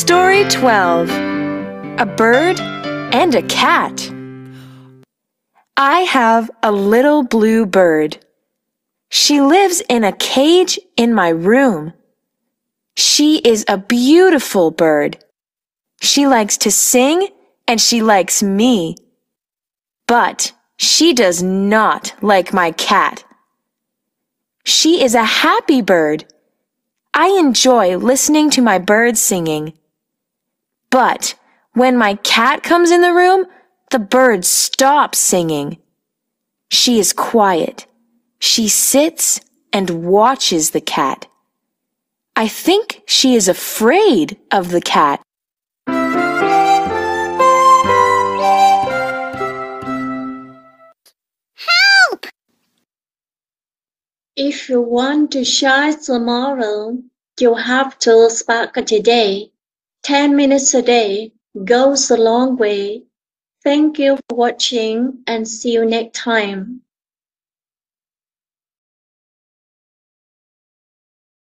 Story 12. A bird and a cat. I have a little blue bird. She lives in a cage in my room. She is a beautiful bird. She likes to sing and she likes me. But she does not like my cat. She is a happy bird. I enjoy listening to my bird singing. But when my cat comes in the room, the bird stops singing. She is quiet. She sits and watches the cat. I think she is afraid of the cat. Help! If you want to shine tomorrow, you have to spark today. 10 minutes a day goes a long way. Thank you for watching and see you next time.